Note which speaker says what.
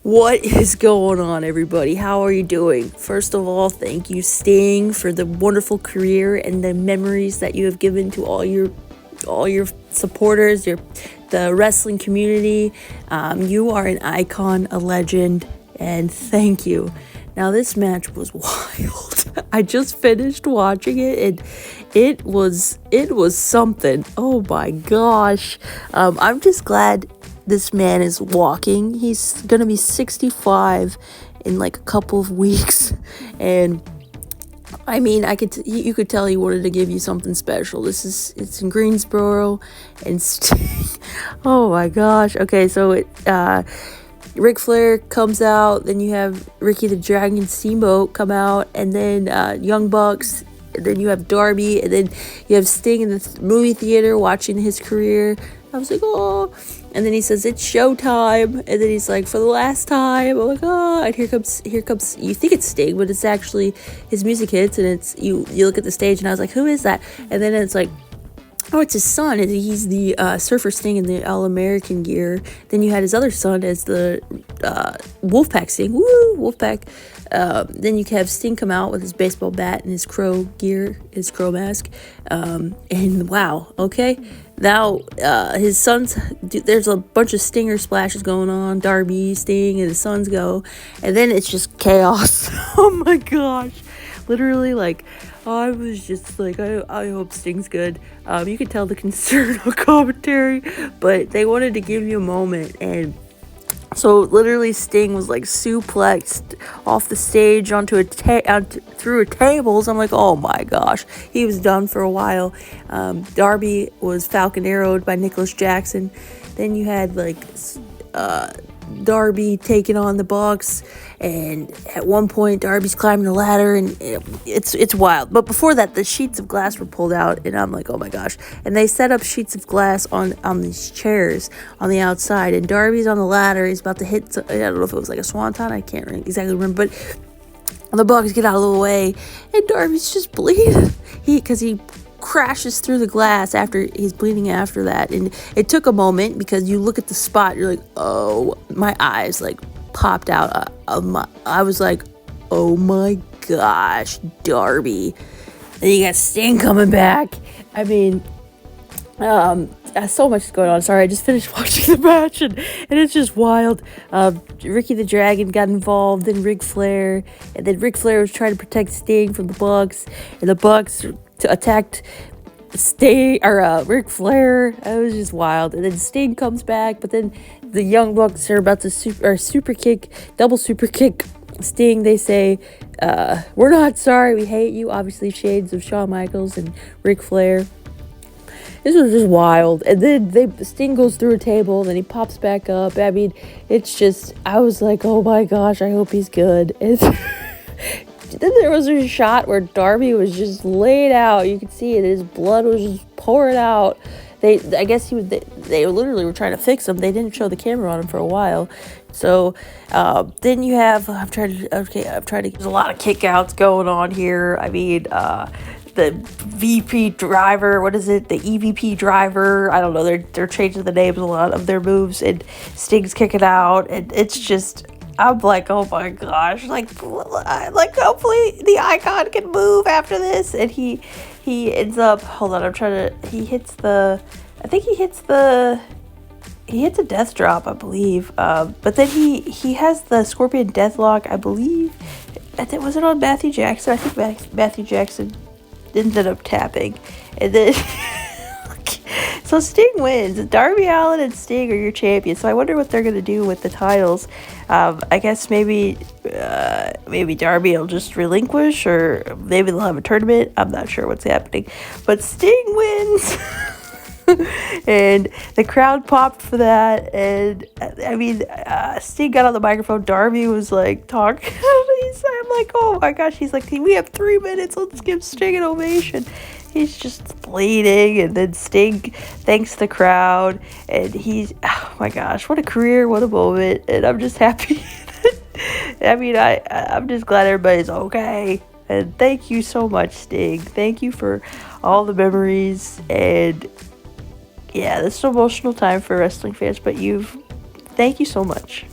Speaker 1: What is going on, everybody? How are you doing? First of all, thank you, Sting, for the wonderful career and the memories that you have given to all your supporters, the wrestling community. You are an icon, a legend, and thank you. Now, this match was wild. I just finished watching it, and it was something. Oh my gosh! I'm just glad this man is walking. He's gonna be 65 in like a couple of weeks, and I mean, you could tell he wanted to give you something special. It's in Greensboro, and oh my gosh. Okay, so Ric Flair comes out, then you have Ricky the Dragon Steamboat come out, and then Young Bucks, and then you have Darby, and then you have Sting in the movie theater watching his career. I was like, oh. And then he says, it's showtime. And then he's like, for the last time. I'm like, oh. And here comes, you think it's Sting, but it's actually his music hits. And it's, you look at the stage, and I was like, who is that? And then it's like, oh, it's his son. And he's the Surfer Sting in the All-American gear. Then you had his other son as the Wolfpack Sting. Woo, Wolfpack. Then you have Sting come out with his baseball bat and his crow gear, his crow mask. And wow, okay. Now, his sons, there's a bunch of stinger splashes going on. Darby, Sting, and his sons go. And then it's just chaos. Oh my gosh. Literally, like, I was just like, I hope Sting's good. You could tell the concern on commentary, but they wanted to give you a moment. And so literally Sting was like suplexed off the stage onto through a tables. I'm like, oh my gosh, he was done for a while. Darby was Falcon Arrowed by Nicholas Jackson. Then you had like Darby taking on the Bucks, and at one point Darby's climbing the ladder, and it's wild. But before that, the sheets of glass were pulled out, and I'm like, oh my gosh. And they set up sheets of glass on these chairs on the outside, and Darby's on the ladder. He's about to hit, I don't know if it was like a swanton, I can't exactly remember, but the Bucks get out of the way, and Darby's just bleeding because he crashes through the glass after he's bleeding after that. And it took a moment, because you look at the spot, you're like, oh, my eyes like popped out of my, I was like, oh my gosh, Darby. And you got Sting coming back. I mean, so much is going on. Sorry, I just finished watching the match, and it's just wild. Ricky the Dragon got involved in Ric Flair, and then Ric Flair was trying to protect Sting from the Bucks, and the Bucks attacked Sting or Ric Flair. It was just wild. And then Sting comes back, but then the Young Bucks are about to double super kick Sting. They say, we're not sorry, we hate you. Obviously shades of Shawn Michaels and Ric Flair. This was just wild. And then Sting goes through a table, and then he pops back up. I mean, it's just, I was like, oh my gosh, I hope he's good. Then there was a shot where Darby was just laid out. You could see it. His blood was just pouring out. They literally were trying to fix him. They didn't show the camera on him for a while. So then you have, there's a lot of kickouts going on here. I mean, the VP driver, what is it? The EVP driver. I don't know. They're changing the names of a lot of their moves, and Sting's kicking out, and it's just, I'm like, oh my gosh, like hopefully the icon can move after this. And he ends up, hold on, he hits a death drop, I believe. But then he has the Scorpion Deathlock, I believe. Was it on Matthew Jackson? I think Matthew Jackson ended up tapping. And then so Sting wins. Darby Allin and Sting are your champions. So I wonder what they're going to do with the titles. I guess maybe Darby will just relinquish, or maybe they'll have a tournament. I'm not sure what's happening. But Sting wins. And the crowd popped for that. And I mean, Sting got on the microphone. Darby was like talking. I'm like, oh my gosh. He's like, we have 3 minutes. Let's give Sting an ovation. He's just bleeding, and then Sting thanks the crowd, and oh my gosh, what a career, what a moment. And I'm just happy. I mean, I'm just glad everybody's okay. And thank you so much, Sting. Thank you for all the memories. And yeah, this is an emotional time for wrestling fans, but thank you so much.